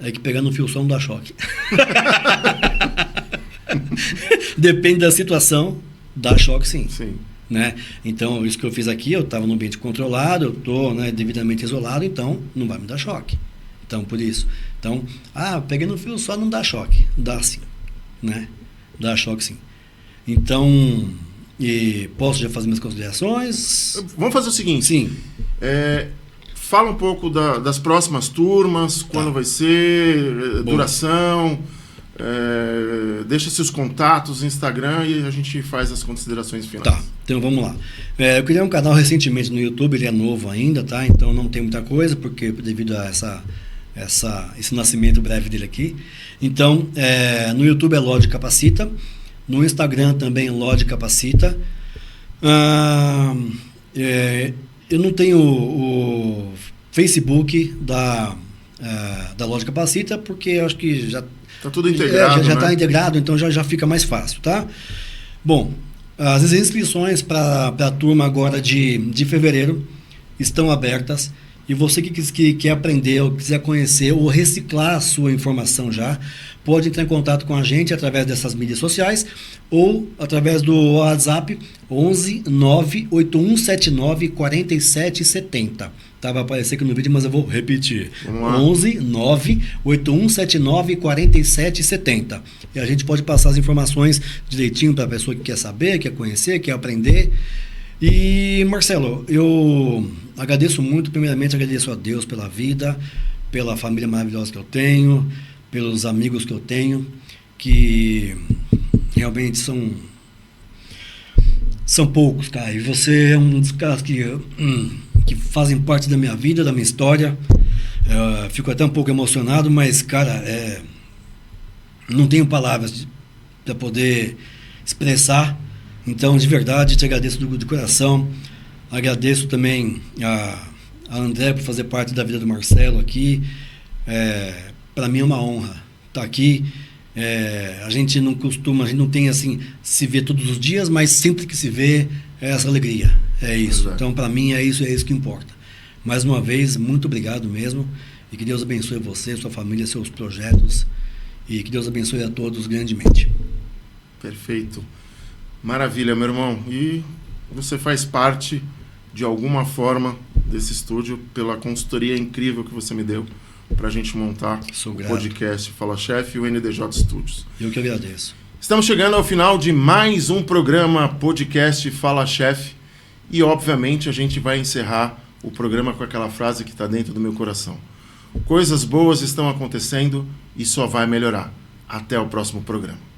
é que pegar no fio só não dá choque. Depende da situação, dá choque sim. Né? Então, isso que eu fiz aqui, eu estava no ambiente controlado, eu estou, né, devidamente isolado, então não vai me dar choque. Então, por isso. Então, peguei no fio só não dá choque. Dá sim. Né? Dá choque sim. Então, posso já fazer minhas considerações? Vamos fazer o seguinte. Sim. Fala um pouco das próximas turmas, quando vai ser, duração, deixa seus contatos, Instagram e a gente faz as considerações finais. Tá, então vamos lá. Eu criei um canal recentemente no YouTube, ele é novo ainda, tá? Então não tem muita coisa, porque devido a esse nascimento breve dele aqui. Então, no YouTube é Lodi Capacita, no Instagram também Lodi Capacita. Eu não tenho o Facebook da Loja Capacita, porque eu acho que já está tudo integrado, já né? está integrado, então já fica mais fácil, tá? Bom, as inscrições para a turma agora de fevereiro estão abertas. E você que quer aprender, ou quiser conhecer, ou reciclar a sua informação já, pode entrar em contato com a gente através dessas mídias sociais ou através do WhatsApp 11 98179 4770. Vai aparecer aqui no vídeo, mas eu vou repetir. 11 98179 4770. E a gente pode passar as informações direitinho para a pessoa que quer saber, quer conhecer, quer aprender. E, Marcelo, eu agradeço muito, primeiramente agradeço a Deus pela vida, pela família maravilhosa que eu tenho, pelos amigos que eu tenho, que realmente são poucos, cara. E você é um dos caras que fazem parte da minha vida, da minha história. Fico até um pouco emocionado, mas, cara, não tenho palavras para poder expressar. Então, de verdade, te agradeço do coração. Agradeço também a André por fazer parte da vida do Marcelo aqui. Para mim é uma honra estar aqui. A gente não tem assim, se vê todos os dias, mas sempre que se vê, é essa alegria. É isso. Então, para mim, é isso que importa. Mais uma vez, muito obrigado mesmo. E que Deus abençoe você, sua família, seus projetos. E que Deus abençoe a todos grandemente. Perfeito. Maravilha, meu irmão. E você faz parte, de alguma forma, desse estúdio pela consultoria incrível que você me deu para a gente montar o podcast Fala Chef e o NDJ Studios. Eu que agradeço. Estamos chegando ao final de mais um programa podcast Fala Chef e, obviamente, a gente vai encerrar o programa com aquela frase que está dentro do meu coração. Coisas boas estão acontecendo e só vai melhorar. Até o próximo programa.